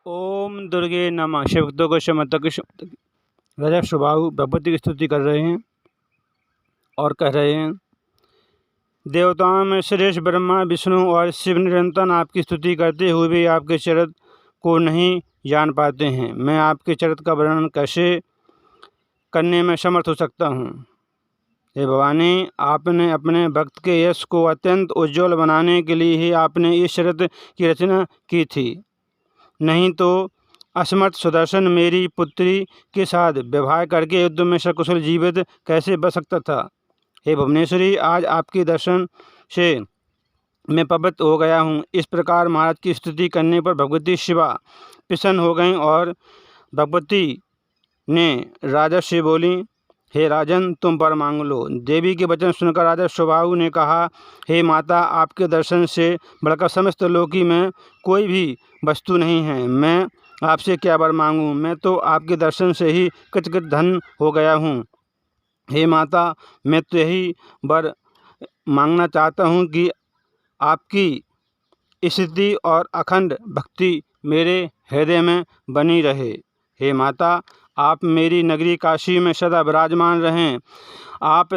ओम दुर्गे नमः। शिवभक्तों को शमतक राजा सुबाहु भगवती की स्तुति कर रहे हैं और कह रहे हैं, देवताओं में श्रेष्ठ ब्रह्मा विष्णु और शिव निरंतर आपकी स्तुति करते हुए भी आपके चरित्र को नहीं जान पाते हैं। मैं आपके चरित्र का वर्णन कैसे करने में समर्थ हो सकता हूँ। हे भवानी, आपने अपने भक्त के यश को अत्यंत उज्ज्वल बनाने के लिए ही आपने इस चरित्र की रचना की थी, नहीं तो असमर्थ सुदर्शन मेरी पुत्री के साथ व्यवहार करके युद्ध में सकुशल जीवित कैसे बच सकता था। हे भुवनेश्वरी, आज आपके दर्शन से मैं पवित्र हो गया हूँ। इस प्रकार महाराज की स्तुति करने पर भगवती शिवा प्रसन्न हो गईं और भगवती ने राजा से बोली, हे राजन, तुम वर मांग लो। देवी के वचन सुनकर राजा सुबाहु ने कहा, हे माता, आपके दर्शन से बढ़कर समस्त लोकी में कोई भी वस्तु नहीं है। मैं आपसे क्या वर मांगूं? मैं तो आपके दर्शन से ही कृतकृत धन हो गया हूँ। हे माता, मैं तो यही वर मांगना चाहता हूँ कि आपकी स्थिति और अखंड भक्ति मेरे हृदय में बनी रहे। हे माता, आप मेरी नगरी काशी में सदा विराजमान रहें। आप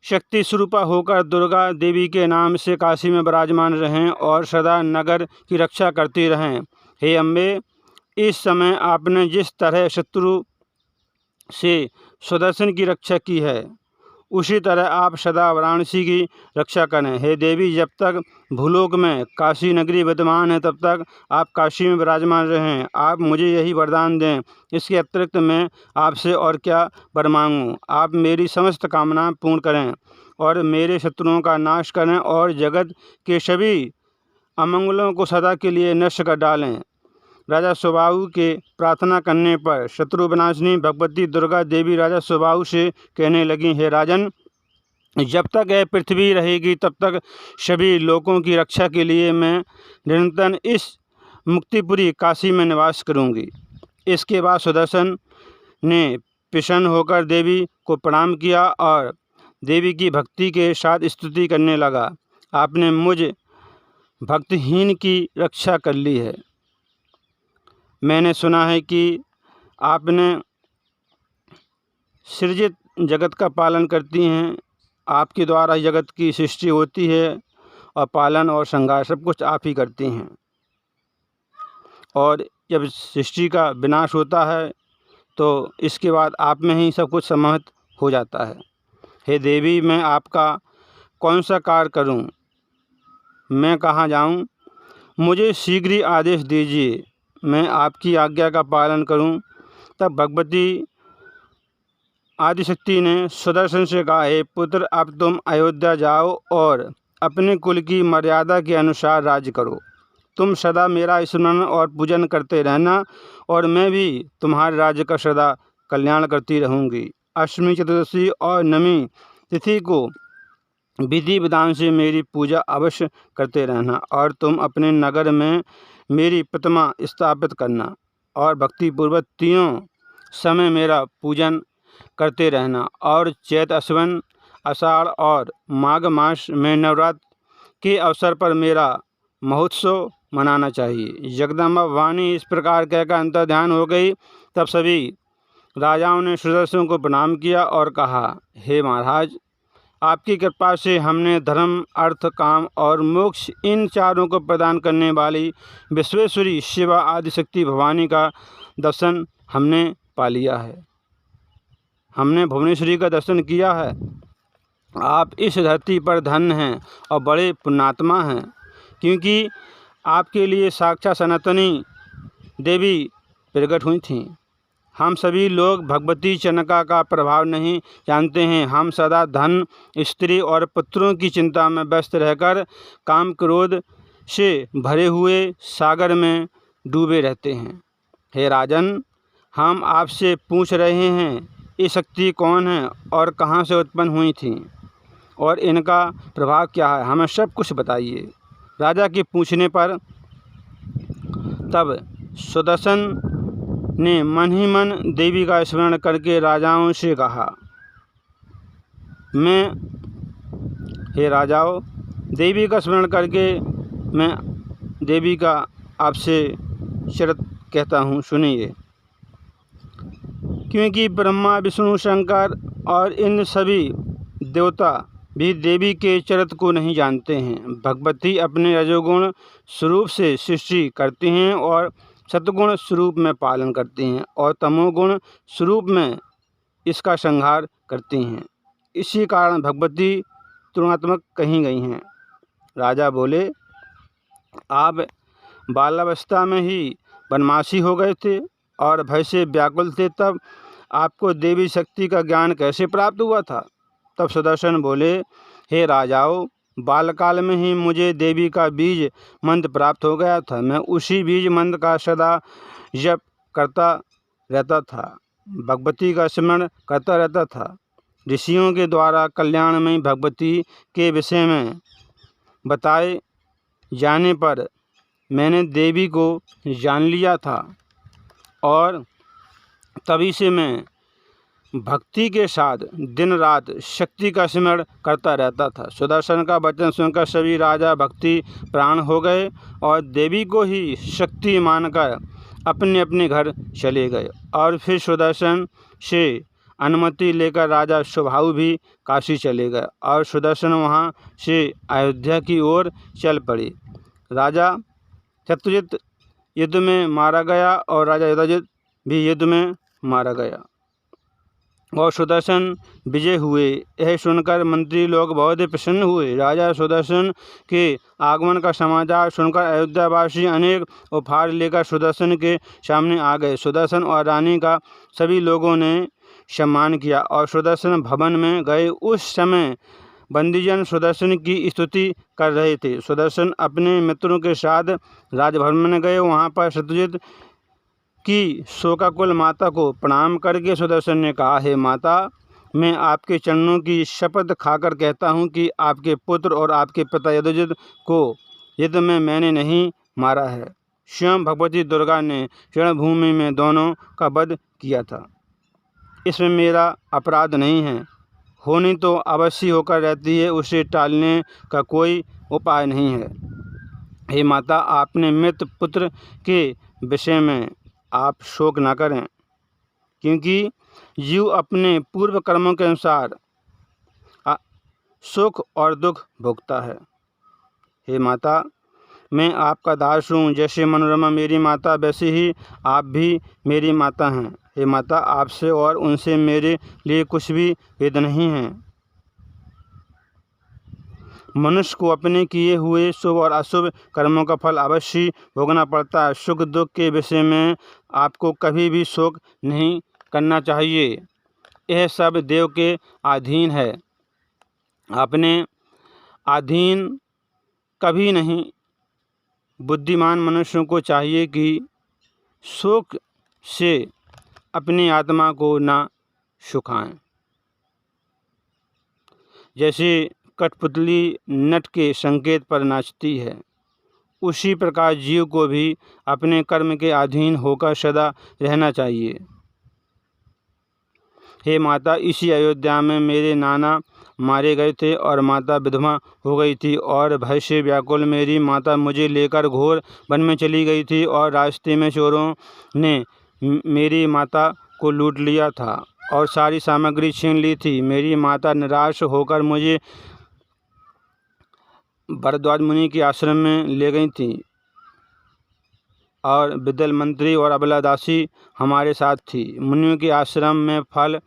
शक्ति स्वरूपा होकर दुर्गा देवी के नाम से काशी में विराजमान रहें और सदा नगर की रक्षा करती रहें। हे अम्बे, इस समय आपने जिस तरह शत्रु से सुदर्शन की रक्षा की है, उसी तरह आप सदा वाराणसी की रक्षा करें। हे देवी, जब तक भूलोक में काशी नगरी विद्यमान है, तब तक आप काशी में विराजमान रहें। आप मुझे यही वरदान दें। इसके अतिरिक्त मैं आपसे और क्या वर मांगूं? आप मेरी समस्त कामनाएं पूर्ण करें और मेरे शत्रुओं का नाश करें और जगत के सभी अमंगलों को सदा के लिए नष्ट कर डालें। राजा सुबाहु के प्रार्थना करने पर शत्रु विनाशिनी भगवती दुर्गा देवी राजा सुबाहु से कहने लगी, हे राजन, जब तक यह पृथ्वी रहेगी तब तक सभी लोगों की रक्षा के लिए मैं निरंतर इस मुक्तिपुरी काशी में निवास करूंगी। इसके बाद सुदर्शन ने प्रसन्न होकर देवी को प्रणाम किया और देवी की भक्ति के साथ स्तुति करने लगा। आपने मुझ भक्तहीन की रक्षा कर ली है। मैंने सुना है कि आपने सृजित जगत का पालन करती हैं। आपके द्वारा जगत की सृष्टि होती है और पालन और श्रृंगार सब कुछ आप ही करती हैं। और जब सृष्टि का विनाश होता है तो इसके बाद आप में ही सब कुछ समाहित हो जाता है। हे देवी, मैं आपका कौन सा कार्य करूं? मैं कहाँ जाऊं? मुझे शीघ्र ही आदेश दीजिए, मैं आपकी आज्ञा का पालन करूं। तब भगवती आदिशक्ति ने सुदर्शन से कहा, हे पुत्र, अब तुम अयोध्या जाओ और अपने कुल की मर्यादा के अनुसार राज्य करो। तुम सदा मेरा स्मरण और पूजन करते रहना और मैं भी तुम्हारे राज्य का सदा कल्याण करती रहूँगी। अष्टमी, चतुर्दशी और नवमी तिथि को विधि विधान से मेरी पूजा अवश्य करते रहना और तुम अपने नगर में मेरी प्रतिमा स्थापित करना और भक्तिपूर्वक तीनों समय मेरा पूजन करते रहना। और चैत, अश्विन, आषाढ़ और माघ मास में नवरात्र के अवसर पर मेरा महोत्सव मनाना चाहिए। जगदम्बा भवानी इस प्रकार कहकर अंतर्ध्यान हो गई। तब सभी राजाओं ने सुदर्शन को प्रणाम किया और कहा, हे महाराज, आपकी कृपा से हमने धर्म, अर्थ, काम और मोक्ष इन चारों को प्रदान करने वाली विश्वेश्वरी शिवा आदिशक्ति भवानी का दर्शन हमने पा लिया है। हमने भुवनेश्वरी का दर्शन किया है। आप इस धरती पर धन्य हैं और बड़े पुण्यात्मा हैं, क्योंकि आपके लिए साक्षात सनातनी देवी प्रकट हुई थीं। हम सभी लोग भगवती चनका का प्रभाव नहीं जानते हैं। हम सदा धन, स्त्री और पुत्रों की चिंता में व्यस्त रहकर काम क्रोध से भरे हुए सागर में डूबे रहते हैं। हे राजन, हम आपसे पूछ रहे हैं, ये शक्ति कौन है और कहाँ से उत्पन्न हुई थी और इनका प्रभाव क्या है? हमें सब कुछ बताइए। राजा के पूछने पर तब सुदर्शन ने मन ही मन देवी का स्मरण करके राजाओं से कहा, हे राजाओं, देवी का स्मरण करके मैं देवी का आपसे शरत कहता हूँ, सुनिए। क्योंकि ब्रह्मा, विष्णु, शंकर और इन सभी देवता भी देवी के चरित्र को नहीं जानते हैं। भगवती अपने रजोगुण स्वरूप से सृष्टि करती हैं और सतगुण स्वरूप में पालन करती हैं और तमोगुण स्वरूप में इसका संहार करती हैं। इसी कारण भगवती त्रिगुणात्मक कही गई हैं। राजा बोले, आप बाल्यावस्था में ही बनवासी हो गए थे और भय से व्याकुल थे, तब आपको देवी शक्ति का ज्ञान कैसे प्राप्त हुआ था? तब सुदर्शन बोले, हे राजाओं, बालकाल में ही मुझे देवी का बीज मंत्र प्राप्त हो गया था। मैं उसी बीज मंत्र का सदा जप करता रहता था, भगवती का स्मरण करता रहता था। ऋषियों के द्वारा कल्याणमयी भगवती के विषय में बताए जाने पर मैंने देवी को जान लिया था और तभी से मैं भक्ति के साथ दिन रात शक्ति का स्मरण करता रहता था। सुदर्शन का वचन सुनकर सभी राजा भक्ति प्राण हो गए और देवी को ही शक्ति मानकर अपने अपने घर चले गए। और फिर सुदर्शन से अनुमति लेकर राजा सुबाहु भी काशी चले गए और सुदर्शन वहाँ से अयोध्या की ओर चल पड़े। राजा शत्रुजित युद्ध में मारा गया और राजा युधाजित भी युद्ध में मारा गया और सुदर्शन विजय हुए। यह सुनकर मंत्री लोग बहुत ही प्रसन्न हुए। राजा सुदर्शन के आगमन का समाचार सुनकर अयोध्यावासी अनेक उपहार लेकर सुदर्शन के सामने आ गए। सुदर्शन और रानी का सभी लोगों ने सम्मान किया और सुदर्शन भवन में गए। उस समय बंदीजन सुदर्शन की स्तुति कर रहे थे। सुदर्शन अपने मित्रों के साथ राजभवन में गए। वहाँ पर शत्रुजित की शोकाकुल माता को प्रणाम करके सुदर्शन ने कहा, हे माता, मैं आपके चरणों की शपथ खाकर कहता हूँ कि आपके पुत्र और आपके पिता युधाजित को युद्ध में मैंने नहीं मारा है। स्वयं भगवती दुर्गा ने रणभूमि में दोनों का वध किया था। इसमें मेरा अपराध नहीं है। होनी तो अवश्य होकर रहती है, उसे टालने का कोई उपाय नहीं है। हे माता, आपने मृत पुत्र के विषय में आप शोक न करें, क्योंकि जीव अपने पूर्व कर्मों के अनुसार सुख और दुख भोगता है। हे माता, मैं आपका दास हूँ। जैसे मनोरमा मेरी माता, वैसे ही आप भी मेरी माता हैं। हे माता, आपसे और उनसे मेरे लिए कुछ भी भेद नहीं है। मनुष्य को अपने किए हुए शुभ और अशुभ कर्मों का फल अवश्य भोगना पड़ता है। सुख दुख के विषय में आपको कभी भी शोक नहीं करना चाहिए। यह सब देव के अधीन है, अपने अधीन कभी नहीं। बुद्धिमान मनुष्यों को चाहिए कि शोक से अपनी आत्मा को न सुखाएं। जैसे कठपुतली नट के संकेत पर नाचती है, उसी प्रकार जीव को भी अपने कर्म के अधीन होकर सदा रहना चाहिए। हे माता, इसी अयोध्या में मेरे नाना मारे गए थे और माता विधवा हो गई थी और भय से व्याकुल मेरी माता मुझे लेकर घोर वन में चली गई थी और रास्ते में चोरों ने मेरी माता को लूट लिया था और सारी सामग्री छीन ली थी। मेरी माता निराश होकर मुझे भरद्वाज मुनि के आश्रम में ले गई थी और विदल मंत्री और अबला दासी हमारे साथ थी। मुनियों के आश्रम में फल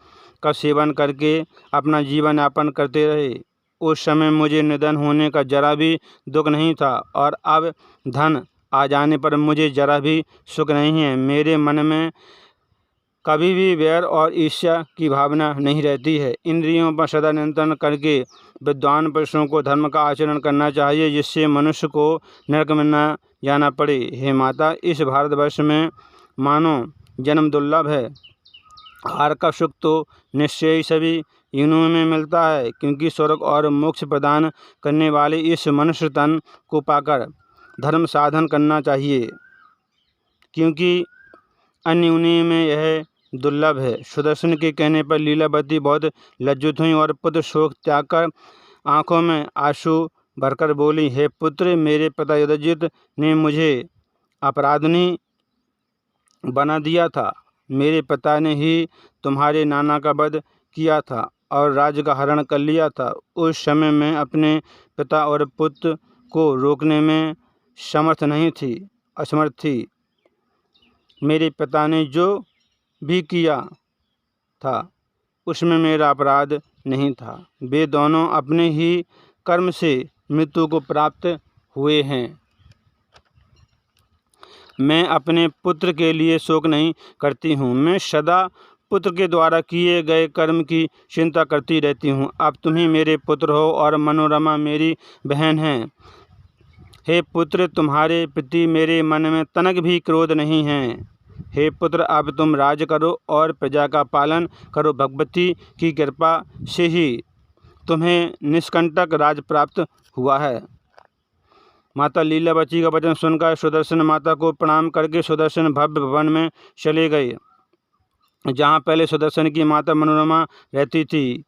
का सेवन करके अपना जीवन यापन करते रहे। उस समय मुझे निधन होने का जरा भी दुख नहीं था और अब धन आ जाने पर मुझे जरा भी सुख नहीं है। मेरे मन में कभी भी वैर और ईर्ष्या की भावना नहीं रहती है। इंद्रियों पर सदा नियंत्रण करके विद्वान पुरुषों को धर्म का आचरण करना चाहिए, जिससे मनुष्य को नरक में न जाना पड़े। हे माता, इस भारतवर्ष में मानव जन्म दुर्लभ है। आहार का सुख तो निश्चय ही सभी योनियों में मिलता है, क्योंकि स्वर्ग और मोक्ष प्रदान करने वाले इस मनुष्य तन को पाकर धर्म साधन करना चाहिए, क्योंकि अन्य योनियों में यह दुर्लभ है। सुदर्शन के कहने पर लीलावती बहुत लज्जित हुई और पुत्र शोक त्याग कर आँखों में आंसू भरकर बोली, हे पुत्र, मेरे पिता युधाजित ने मुझे अपराधिनी बना दिया था। मेरे पिता ने ही तुम्हारे नाना का वध किया था और राज्य का हरण कर लिया था। उस समय मैं अपने पिता और पुत्र को रोकने में असमर्थ थी। मेरे पिता ने जो भी किया था उसमें मेरा अपराध नहीं था। वे दोनों अपने ही कर्म से मृत्यु को प्राप्त हुए हैं। मैं अपने पुत्र के लिए शोक नहीं करती हूँ। मैं सदा पुत्र के द्वारा किए गए कर्म की चिंता करती रहती हूँ। अब तुम ही मेरे पुत्र हो और मनोरमा मेरी बहन है। हे पुत्र, तुम्हारे प्रति मेरे मन में तनक भी क्रोध नहीं है। हे पुत्र, अब तुम राज करो और प्रजा का पालन करो। भगवती की कृपा से ही तुम्हें निष्कंटक राज प्राप्त हुआ है। माता लीलावती का वचन सुनकर सुदर्शन माता को प्रणाम करके सुदर्शन भव्य भवन में चले गए, जहाँ पहले सुदर्शन की माता मनोरमा रहती थी।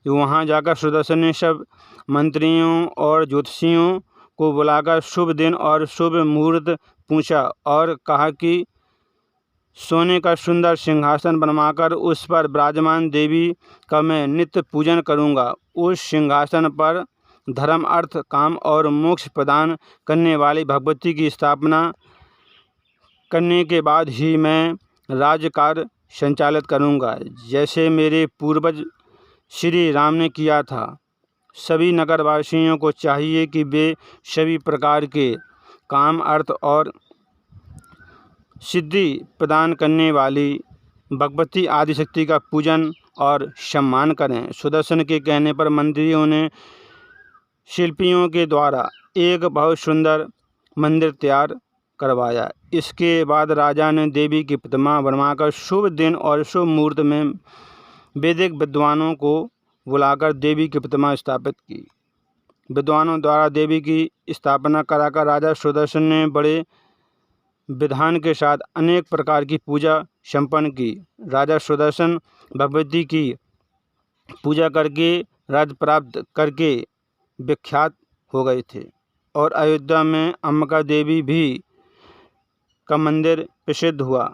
वहाँ जाकर सुदर्शन ने सब मंत्रियों और ज्योतिषियों को बुलाकर शुभ दिन और शुभ मुहूर्त पूछा और कहा कि सोने का सुंदर सिंहासन बनवाकर उस पर विराजमान देवी का मैं नित्य पूजन करूँगा। उस सिंहासन पर धर्म, अर्थ, काम और मोक्ष प्रदान करने वाली भगवती की स्थापना करने के बाद ही मैं राज्यकार्य संचालित करूँगा, जैसे मेरे पूर्वज श्री राम ने किया था। सभी नगरवासियों को चाहिए कि वे सभी प्रकार के काम, अर्थ और सिद्धि प्रदान करने वाली भगवती आदिशक्ति का पूजन और सम्मान करें। सुदर्शन के कहने पर मंत्रियों ने शिल्पियों के द्वारा एक बहुत सुंदर मंदिर तैयार करवाया। इसके बाद राजा ने देवी की प्रतिमा बनवाकर शुभ दिन और शुभ मुहूर्त में वैदिक विद्वानों को बुलाकर देवी की प्रतिमा स्थापित की। विद्वानों द्वारा देवी की स्थापना कराकर राजा सुदर्शन ने बड़े विधान के साथ अनेक प्रकार की पूजा संपन्न की। राजा सुदर्शन भगवती की पूजा करके राज्य प्राप्त करके विख्यात हो गए थे और अयोध्या में अंबिका देवी भी का मंदिर प्रसिद्ध हुआ।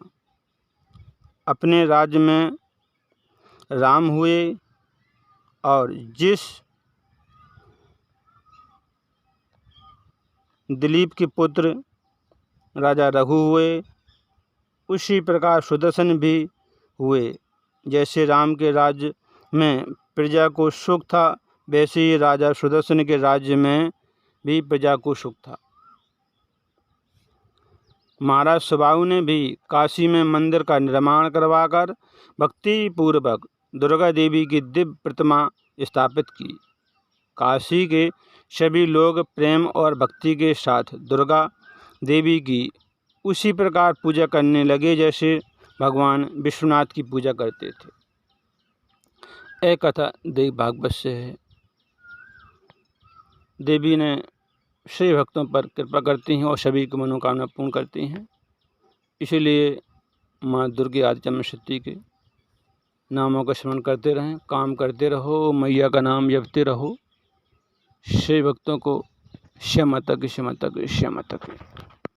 अपने राज्य में राम हुए और जिस दिलीप के पुत्र राजा रघु हुए, उसी प्रकार सुदर्शन भी हुए। जैसे राम के राज्य में प्रजा को सुख था, वैसे ही राजा सुदर्शन के राज्य में भी प्रजा को सुख था। महाराज सुबाहु ने भी काशी में मंदिर का निर्माण करवाकर भक्ति पूर्वक दुर्गा देवी की दिव्य प्रतिमा स्थापित की। काशी के सभी लोग प्रेम और भक्ति के साथ दुर्गा देवी की उसी प्रकार पूजा करने लगे जैसे भगवान विश्वनाथ की पूजा करते थे। एक कथा देवी भागवत से है। देवी ने सभी भक्तों पर कृपा करती हैं और सभी की मनोकामना पूर्ण करती हैं। इसीलिए माँ दुर्गे आदिचम्य शक्ति के नामों का स्मरण करते रहें, काम करते रहो, मैया का नाम जपते रहो। सभी भक्तों को श्याम माता की, श्याम माता की, श्याम माता की।